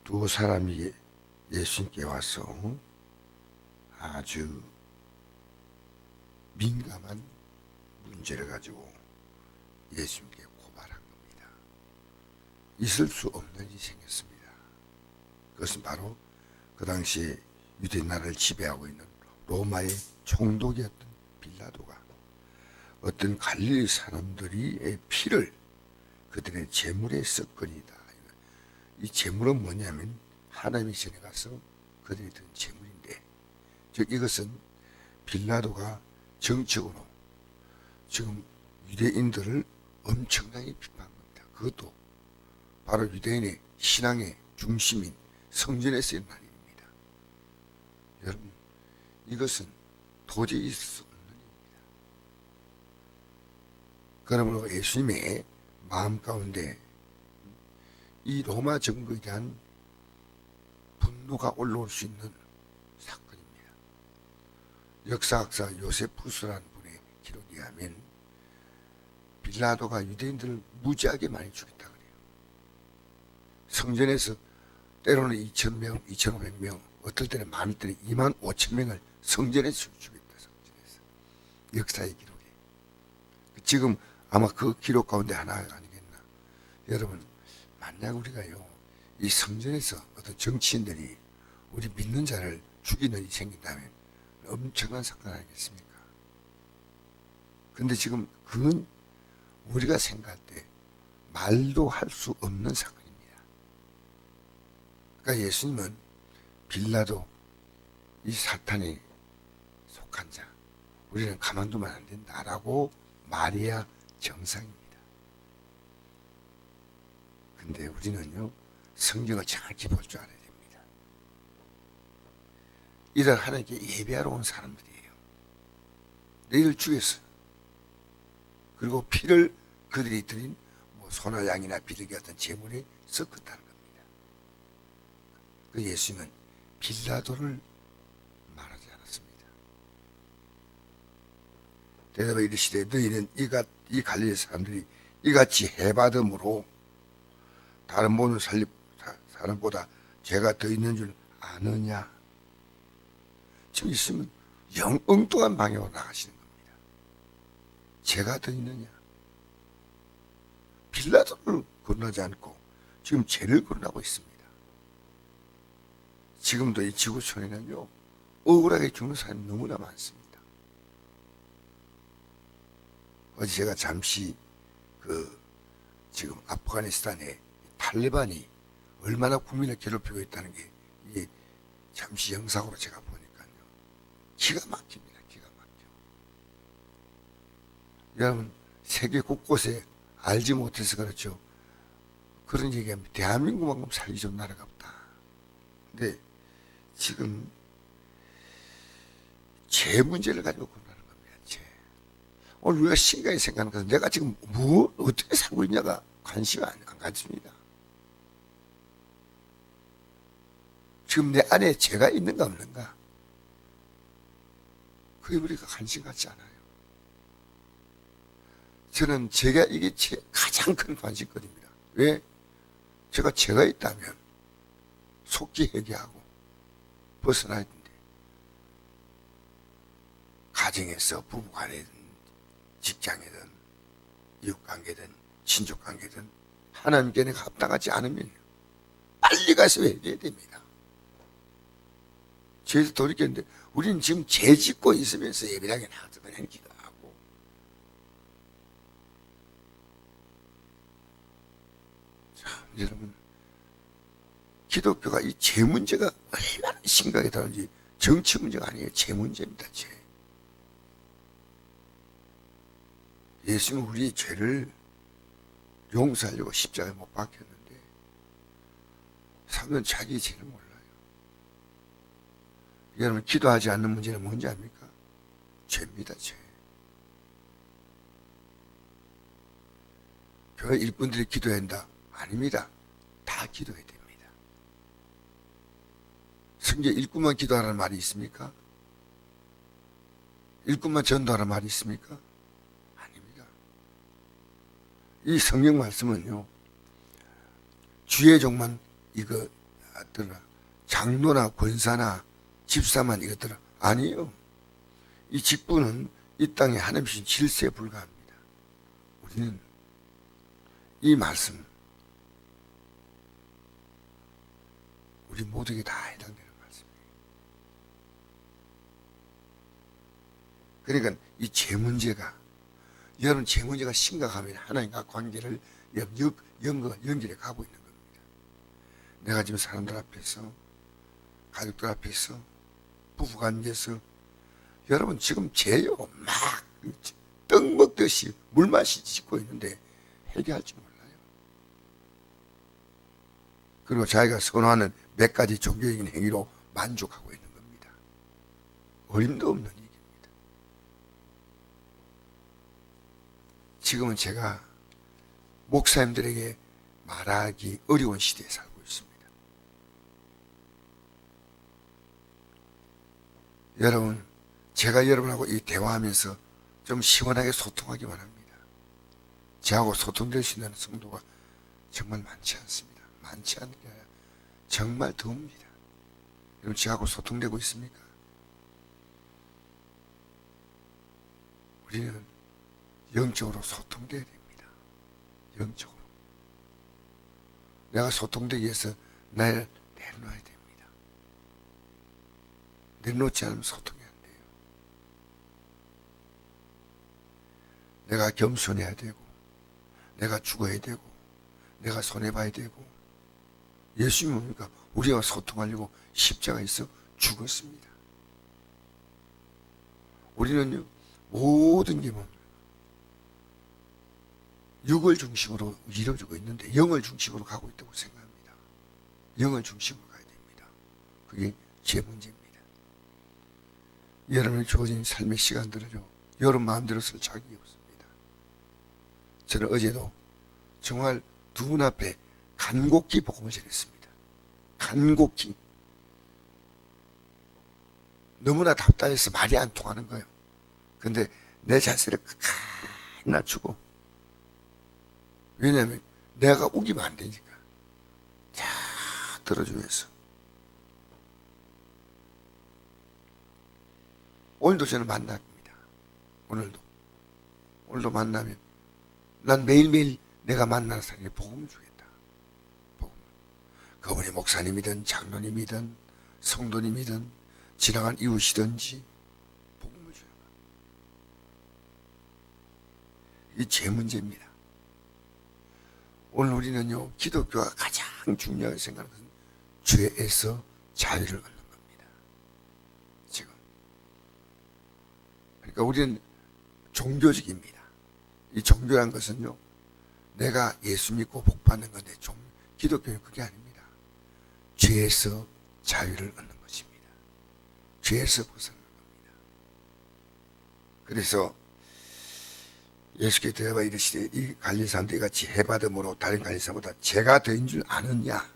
두 사람이 예수님께 와서 아주 민감한 문제를 가지고 예수님께 고발한 겁니다. 있을 수 없는 일이 생겼습니다. 그것은 바로 그 당시에 유대 나라를 지배하고 있는 로마의 총독이었던 빌라도가 어떤 갈릴리 사람들의 피를 그들의 제물에 썼거니이다. 이 제물은 뭐냐면 하나님의 전에 가서 그들이 든 제물인데, 즉 이것은 빌라도가 정적으로 지금 유대인들을 엄청나게 비판한 겁니다. 그것도 바로 유대인의 신앙의 중심인 성전에서 일어난 일입니다. 여러분, 이것은 도저히 있을 수 없는 일입니다. 그러므로 예수님의 마음 가운데 이 로마 정부에 대한 분노가 올라올 수 있는 사건입니다. 역사학자 요세푸스라는 분의 기록에 의하면 빌라도가 유대인들을 무지하게 많이 죽였다 그래요. 성전에서 때로는 2,000명, 2,500명, 어떨 때는 많을 때는 25,000명을 성전에서 죽였다. 성전에서. 역사의 기록에. 지금 아마 그 기록 가운데 하나 아니겠나. 여러분, 만약 우리가요, 이 성전에서 어떤 정치인들이 우리 믿는 자를 죽이는 일이 생긴다면 엄청난 사건 아니겠습니까? 근데 지금 그건 우리가 생각할 때 말도 할 수 없는 사건입니다. 그러니까 예수님은 빌라도, 이 사탄에 속한 자, 우리는 가만두면 안 된다라고 말해야 정상입니다. 근데 우리는요, 성경을 정확히 볼 줄 알아야 됩니다. 이들 하나님께 예배하러 온 사람들이에요. 너희를 죽였어요. 그리고 피를 그들이 드린 소나 양이나 비둘기 같은 제물에 섞었다는 겁니다. 그 예수님은 빌라도를 말하지 않았습니다. 대답에 이르시되 너희는 이 갈릴리 사람들이 이같이 해받음으로 다른 모든 사람보다 죄가 더 있는 줄 아느냐? 지금 있으면 엉뚱한 방향으로 나가시는 겁니다. 죄가 더 있느냐? 빌라도를 거론하지 않고 지금 죄를 거론하고 있습니다. 지금도 이 지구촌에는요, 억울하게 죽는 사람이 너무나 많습니다. 어제 제가 잠시 지금 아프가니스탄에 탈레반이 얼마나 국민을 괴롭히고 있다는 게 이게 잠시 영상으로 제가 보니까요, 기가 막힙니다. 기가 막혀. 여러분, 세계 곳곳에 알지 못해서 그렇죠. 그런 얘기하면 대한민국만큼 살기 좋은 나라가 없다. 근데 지금 죄 문제를 가지고 고민하는 겁니다. 죄. 오늘 우리가 심각하게 생각하는 것은 내가 지금 어떻게 살고 있냐가 관심이 안 가집니다. 지금 내 안에 죄가 있는가 없는가? 그게 우리가 관심 갖지 않아요. 저는 제가 이게 제 가장 큰 관심거리입니다. 왜? 제가 죄가 있다면 속기 회개하고 벗어나야 되는데, 가정에서 부부간이든 직장이든 이웃관계든 친족관계든 하나님께 내가 합당하지 않으면 빨리 가서 회개해야 됩니다. 죄에서 돌이켰는데 우리는 지금 죄 짓고 있으면서 예배당에 나가서 그냥 기도하고, 참 여러분, 기독교가 이 죄 문제가 얼마나 심각하다는지, 정치 문제가 아니에요. 죄 문제입니다. 죄. 예수님은 우리의 죄를 용서하려고 십자가에 못 박혔는데 사람은 자기 죄를 몰라요. 여러분, 기도하지 않는 문제는 뭔지 압니까? 죄입니다. 죄. 교회 일꾼들이 기도해야 한다? 아닙니다. 다 기도해야 됩니다. 성경 일꾼만 기도하라는 말이 있습니까? 일꾼만 전도하라는 말이 있습니까? 아닙니다. 이 성경 말씀은요, 주의 종만 이거 장로나 권사나 집사만 이것들은 아니요. 이 직분은 이 땅에 하나님 주신 질서에 불과합니다. 우리는 이 말씀 우리 모두에게 다 해당되는 말씀이에요. 그러니까 이 죄 문제가 여러분 죄 문제가 심각하면 하나님과 관계를 연결해 가고 있는 겁니다. 내가 지금 사람들 앞에서 가족들 앞에서 부부관계에서 여러분 지금 죄요 막 떡 먹듯이 물 마시지 짓고 있는데 해결할 줄 몰라요. 그리고 자기가 선호하는 몇 가지 종교적인 행위로 만족하고 있는 겁니다. 어림도 없는 얘기입니다. 지금은 제가 목사님들에게 말하기 어려운 시대에 살고 있습니다. 여러분, 제가 여러분하고 이 대화하면서 좀 시원하게 소통하기 바랍니다. 저하고 소통될 수 있는 성도가 정말 많지 않습니다. 많지 않은 게 아니라 정말 드뭅니다. 여러분 저하고 소통되고 있습니까? 우리는 영적으로 소통돼야 됩니다. 영적으로. 내가 소통되기 위해서 나를 내려놔야 됩니다. 내려놓지 않으면 소통이 안 돼요. 내가 겸손해야 되고 내가 죽어야 되고 내가 손해봐야 되고 예수님은 뭡니까? 우리와 소통하려고 십자가에서 죽었습니다. 우리는요 모든 게 뭡니까? 육을 중심으로 이루어지고 있는데 영을 중심으로 가고 있다고 생각합니다. 영을 중심으로 가야 됩니다. 그게 제 문제입니다. 여러분이 주어진 삶의 시간들은요 여러분 마음대로 쓸 자격이 없습니다. 저는 어제도 정말 두 분 앞에 간곡히 복음을 전했습니다. 간곡히. 너무나 답답해서 말이 안 통하는 거예요. 근데 내 자세를 가까이 낮추고 왜냐하면 내가 우기면 안 되니까 자 들어주면서 오늘도 저는 만납니다. 오늘도 만나면 난 매일매일 내가 만나는 사람에게 복음을 주겠다. 복음. 그분이 목사님이든 장로님이든 성도님이든 지나간 이웃이든지 복음을 줘요. 이게 제 문제입니다. 오늘 우리는요 기독교가 가장 중요하게 생각하는 것은 죄에서 자유를 얻는 겁니다. 지금 그러니까 우리는 종교적입니다. 이 종교란 것은요 내가 예수 믿고 복 받는 건데 기독교는 그게 아닙니다. 죄에서 자유를 얻는 것입니다. 죄에서 벗어나는 겁니다. 그래서 예수께서 대답하 이르시되 이 갈릴리 사람들이 같이 해받음으로 다른 갈릴리 사람보다 죄가 더인 줄 아느냐?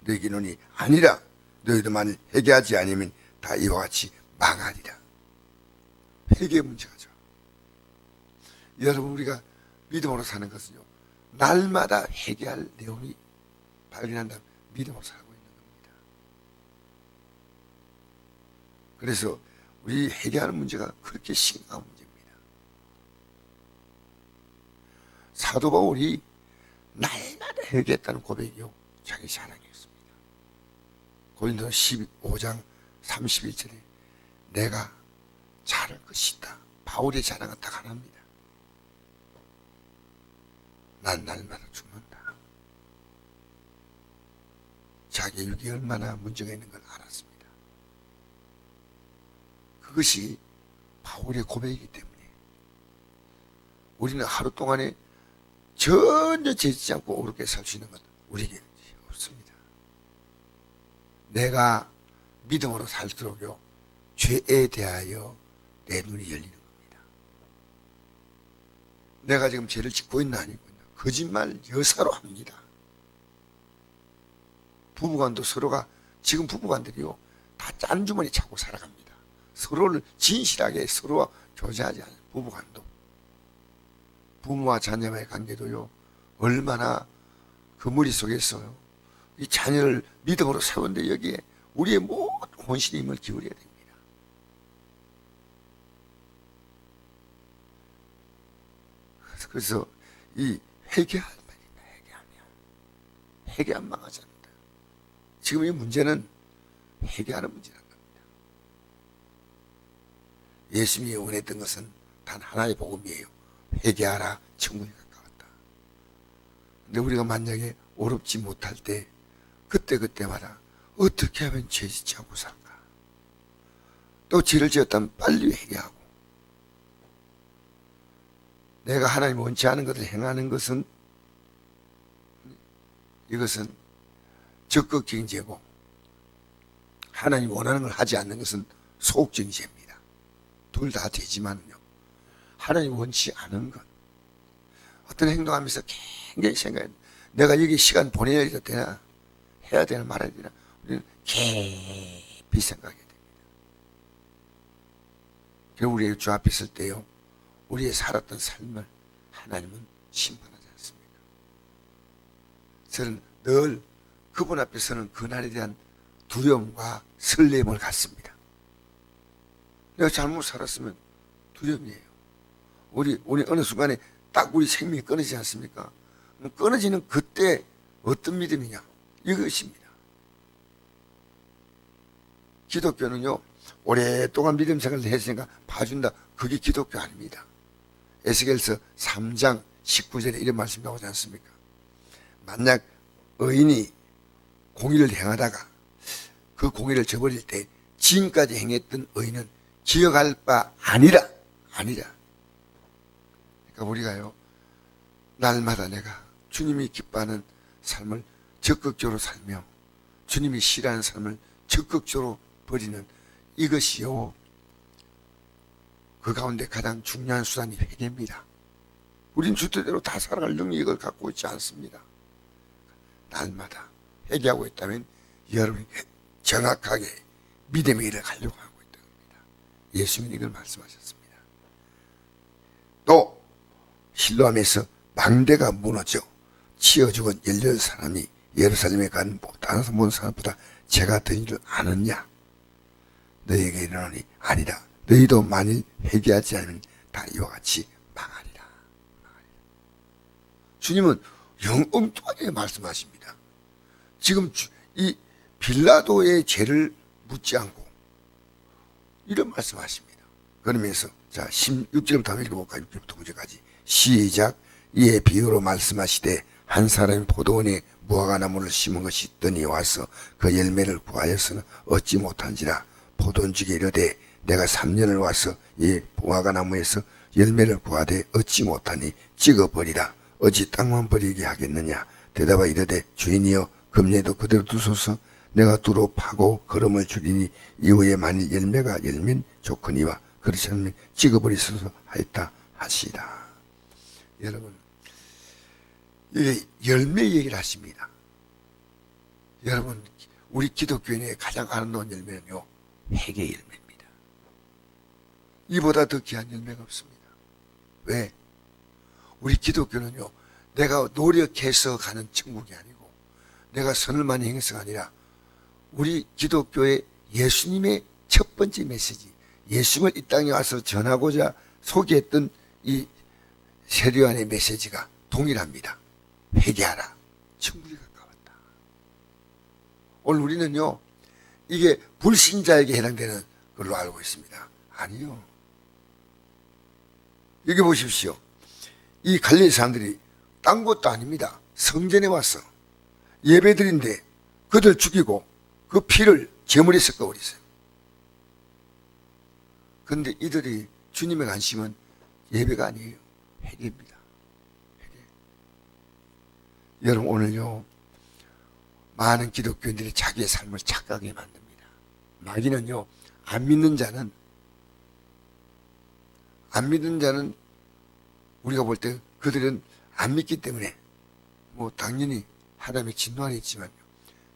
너희에게 이르노니 아니라 너희도 만일 회개하지 않으면 다 이와 같이 망하리라. 회개 문제가죠. 여러분 우리가 믿음으로 사는 것은요 날마다 회개할 내용이 발견한다면 믿음으로 살고 있는 겁니다. 그래서 우리 회개하는 문제가 그렇게 심각한 문제입니다. 사도 바울이 날마다 회개했다는 고백이요 자기 자랑이었습니다. 고린도서 15장 31절에 내가 잘할 것이 있다. 바울의 자랑은 딱 하나입니다. 난 날마다 죽는다. 자기의 육이 얼마나 문제가 있는 걸 알았습니다. 그것이 바울의 고백이기 때문에 우리는 하루 동안에 전혀 죄짓지 않고 옳게 살 수 있는 것 우리에게 없습니다. 내가 믿음으로 살도록요 죄에 대하여 내 눈이 열리는 겁니다. 내가 지금 죄를 짓고 있나 아니고 있나 거짓말 여사로 합니다. 부부간도 서로가 지금 부부간들이요 다 짠 주머니 차고 살아갑니다. 서로를 진실하게 서로와 교제하지 않아요. 부부간도 부모와 자녀와의 관계도요 얼마나 그 머릿속에서요 이 자녀를 믿음으로 세운데 여기에 우리의 모든 혼신의 힘을 기울여야 됩니다. 그래서 이 회개할 말입니다. 회개하면 망하지 않는다. 지금 이 문제는 회개하는 문제라는 겁니다. 예수님이 원했던 것은 단 하나의 복음이에요. 회개하라, 천국에 가까웠다. 근데 우리가 만약에 어렵지 못할 때 그때마다 어떻게 하면 죄 짓지 않고 살까? 또 죄를 지었다면 빨리 회개하고, 내가 하나님 원치 않은 것을 행하는 것은, 이것은 적극적인 죄고, 하나님 원하는 걸 하지 않는 것은 소극적인 죄입니다. 둘 다 되지만요, 하나님 원치 않은 것, 어떤 행동하면서 굉장히 생각해, 내가 여기 시간 보내야 되나, 해야 되나 말아야 되나, 우리는 깊이 생각해야 됩니다. 결국 우리가 주 앞에 있을 때요, 우리의 살았던 삶을 하나님은 심판하지 않습니다. 저는 늘 그분 앞에서는 그날에 대한 두려움과 설렘을 갖습니다. 내가 잘못 살았으면 두려움이에요. 우리 어느 순간에 딱 우리 생명이 끊어지지 않습니까? 끊어지는 그때 어떤 믿음이냐? 이것입니다. 기독교는요, 오랫동안 믿음 생활을 했으니까 봐준다. 그게 기독교 아닙니다. 에스겔서 3장 19절에 이런 말씀 나오지 않습니까? 만약 의인이 공의를 행하다가 그 공의를 저버릴 때 지금까지 행했던 의인은 기억할 바 아니라. 그러니까 우리가요, 날마다 내가 주님이 기뻐하는 삶을 적극적으로 살며 주님이 싫어하는 삶을 적극적으로 버리는 이것이요, 그 가운데 가장 중요한 수단이 회개입니다. 우린 주대로 다 살아갈 능력을 갖고 있지 않습니다. 날마다 회개하고 있다면 여러분이 정확하게 믿음의 길을 가려고 하고 있다는 겁니다. 예수님이 이걸 말씀하셨습니다. 또 실로암에서 망대가 무너져 치어 죽은 18사람이 예루살렘에 간 다른 모든 사람보다 죄가 더 줄 아느냐? 너희에게 이르노니 아니라. 너희도 만일 회개하지 않으면 다 이와 같이 망하리라. 주님은 엉뚱하게 말씀하십니다. 지금 이 빌라도의 죄를 묻지 않고 이런 말씀하십니다. 그러면서 자 16절부터 한번 읽어볼까요? 6절부터 9절까지 시작. 이에 비유로 말씀하시되 한 사람이 포도원에 무화과나무를 심은 것이 있더니 와서 그 열매를 구하였으나 얻지 못한지라. 포도원주에 이르되 내가 3년을 와서 이 무화과나무에서 열매를 구하되 얻지 못하니 찍어버리라. 어찌 땅만 버리게 하겠느냐. 대답하 이르되 주인이여 금년에도 그대로 두소서. 내가 두루 파고 걸음을 줄이니 이후에 만일 열매가 열면 좋거니와 그렇지 않으면 찍어버리소서 하였다 하시다. 여러분, 이게 열매 얘기를 하십니다. 여러분, 우리 기독교인의 가장 아름다운 열매는요, 회개 열매입니다. 이보다 더 귀한 열매가 없습니다. 왜? 우리 기독교는요, 내가 노력해서 가는 천국이 아니고 내가 선을 많이 행해서가 아니라 우리 기독교의 예수님의 첫 번째 메시지, 예수님을 이 땅에 와서 전하고자 소개했던 이 세례요한의 메시지가 동일합니다. 회개하라. 천국이 가까웠다. 오늘 우리는요, 이게 불신자에게 해당되는 걸로 알고 있습니다. 아니요. 여기 보십시오. 이 갈릴리 사람들이 딴 것도 아닙니다. 성전에 와서 예배드린데 그들 죽이고 그 피를 제물에 섞어버렸어요. 그런데 이들이 주님의 관심은 예배가 아니에요. 회개입니다. 회개. 여러분, 오늘요, 많은 기독교인들이 자기의 삶을 착각하게 만듭니다. 마귀는요, 안 믿는 자는 우리가 볼 때 그들은 안 믿기 때문에 뭐 당연히 하나님의 진노 안에 있지만요,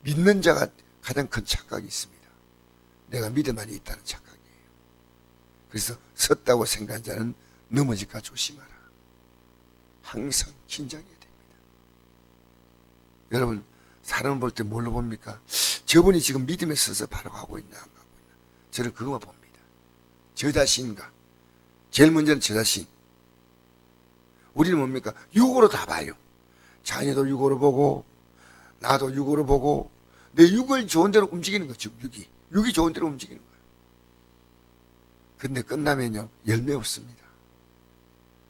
믿는 자가 가장 큰 착각이 있습니다. 내가 믿음 안에 있다는 착각이에요. 그래서 섰다고 생각한 자는 넘어질까 조심하라. 항상 긴장해야 됩니다. 여러분, 사람을 볼 때 뭘로 봅니까? 저분이 지금 믿음에 서서 바로 가고 있나 안 가고 있나. 저는 그것만 봅니다. 저 자신과 제일 먼저는 저 자신. 우리는 뭡니까? 육으로 다 봐요. 자녀도 육으로 보고 나도 육으로 보고 내 육을 좋은 대로 움직이는 거죠. 육이 좋은 대로 움직이는 거예요. 근데 끝나면요 열매 없습니다.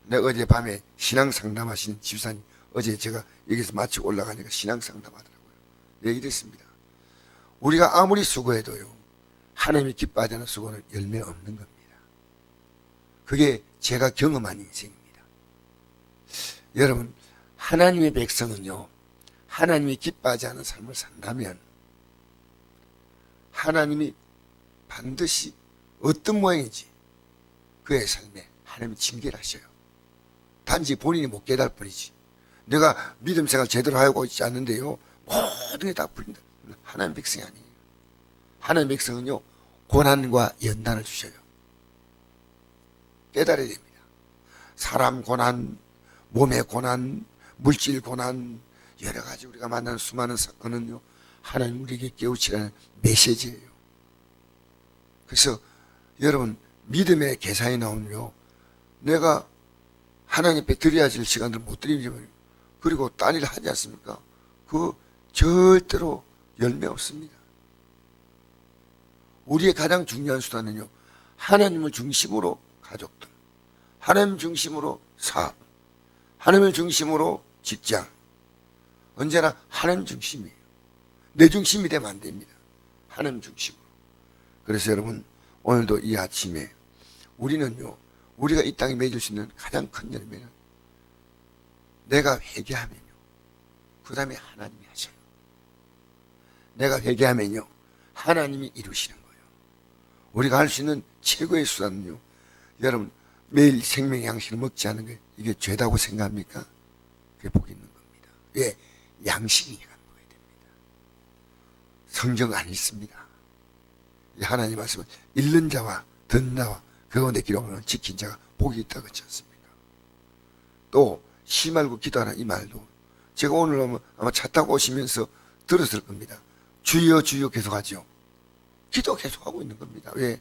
내가 어제 밤에 신앙 상담하신 집사님 어제 제가 여기서 마치고 올라가니까 신앙 상담하더라고요. 네, 이랬습니다. 우리가 아무리 수고해도요 하나님이 기뻐하지 않는 수고는 열매 없는 겁니다. 그게 제가 경험한 인생입니다. 여러분, 하나님의 백성은요 하나님이 기뻐하지 않는 삶을 산다면 하나님이 반드시 어떤 모양인지 그의 삶에 하나님이 징계를 하셔요. 단지 본인이 못 깨달을 뿐이지. 내가 믿음 생활 제대로 하고 있지 않는데요 모든 게 다 풀린다. 하나님 백성이 아니에요. 하나님 백성은요 고난과 연단을 주셔요. 깨달아야 됩니다. 사람 고난, 몸의 고난, 물질 고난, 여러 가지 우리가 만나는 수많은 사건은요 하나님 우리에게 깨우치라는 메시지예요. 그래서 여러분 믿음의 계산이 나오면요 내가 하나님 앞에 드려야 될 시간을 못 드리면 그리고 딴 일을 하지 않습니까? 그 절대로 열매 없습니다. 우리의 가장 중요한 수단은요 하나님을 중심으로 가족들, 하나님 중심으로 사업, 하나님을 중심으로 직장, 언제나 하나님 중심이에요. 내 중심이 되면 안 됩니다. 하나님 중심으로. 그래서 여러분 오늘도 이 아침에 우리는요 우리가 이 땅에 맺을 수 있는 가장 큰 열매는 내가 회개하면요 그 다음에 하나님이 하셔요. 내가 회개하면요 하나님이 이루시는 거예요. 우리가 할 수 있는 최고의 수단은요 여러분 매일 생명의 양식을 먹지 않는 게 이게 죄다고 생각합니까? 그게 복이 있는 겁니다. 왜? 양식이니까 먹어야 됩니다. 성경 안 읽습니다. 하나님 말씀은 읽는 자와 듣는 자와 그 가운데 기록을 지킨 자가 복이 있다고 그렇지 않습니까? 또 쉬 말고 기도하라 이 말도 제가 오늘 아마 차 타고 오시면서 들었을 겁니다. 주여 주여 계속하죠. 기도 계속하고 있는 겁니다. 왜?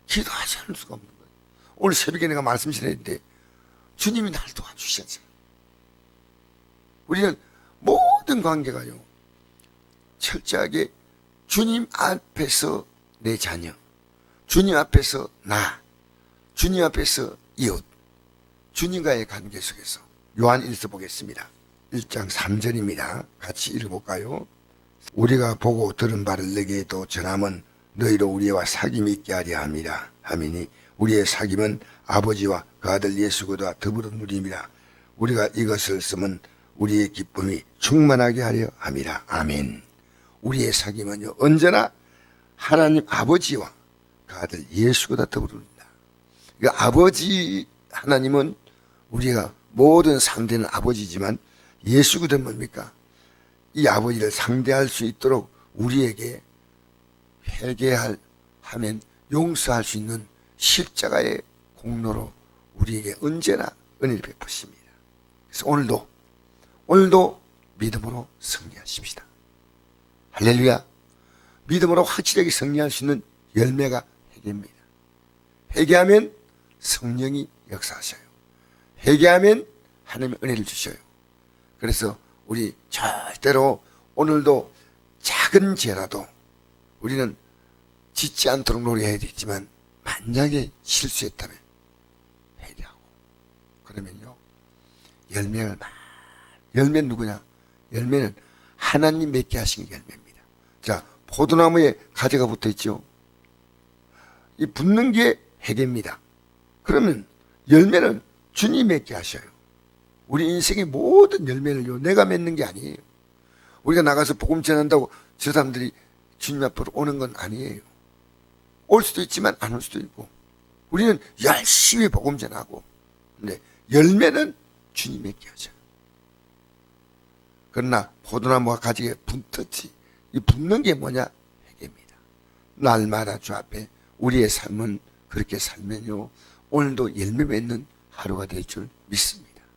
기도하지 않을 수가 없는 거예요. 오늘 새벽에 내가 말씀 전했는데 주님이 날 도와주시잖아요. 우리는 모든 관계가요 철저하게 주님 앞에서 내 자녀, 주님 앞에서 나, 주님 앞에서 이웃, 주님과의 관계 속에서 요한 1서 보겠습니다. 1장 3절입니다. 같이 읽어볼까요? 우리가 보고 들은 바를 너희에게도 전함은 너희로 우리와 사귐이 있게 하려 함이라 하미니 우리의 사귐은 아버지와 그 아들 예수 그리스도와 더불어 누림이라. 우리가 이것을 쓰면 우리의 기쁨이 충만하게 하려 함이라. 아멘. 우리의 사귐은요 언제나 하나님 아버지와 그 아들 예수 그리스도와 더불어 누린다. 그러니까 아버지 하나님은 우리가 모든 상대는 아버지지만 예수 그리스도는 뭡니까? 이 아버지를 상대할 수 있도록 우리에게 회개하면 용서할 수 있는 십자가의 공로로 우리에게 언제나 은혜를 베푸십니다. 그래서 오늘도 믿음으로 승리하십시다. 할렐루야. 믿음으로 확실하게 승리할 수 있는 열매가 회개입니다. 회개하면 성령이 역사하셔요. 회개하면 하나님의 은혜를 주셔요. 그래서 우리 절대로 오늘도 작은 죄라도 우리는 짓지 않도록 노력해야 되지만 만약에 실수했다면 회개하고 그러면요 열매는 누구냐? 열매는 하나님 맺게 하신 열매입니다. 자, 포도나무에 가지가 붙어 있죠. 이 붙는 게 회개입니다. 그러면 열매는 주님 맺게 하셔요. 우리 인생의 모든 열매를요 내가 맺는 게 아니에요. 우리가 나가서 복음 전한다고 저 사람들이 주님 앞으로 오는 건 아니에요. 올 수도 있지만 안 올 수도 있고 우리는 열심히 복음 전하고 근데 열매는 주님 맺게 하죠. 그러나 포도나무가 가지에 붙었지 이 붙는 게 뭐냐? 회개입니다. 날마다 주 앞에 우리의 삶은 그렇게 살면요 오늘도 열매 맺는 하루가 될 줄 믿습니다.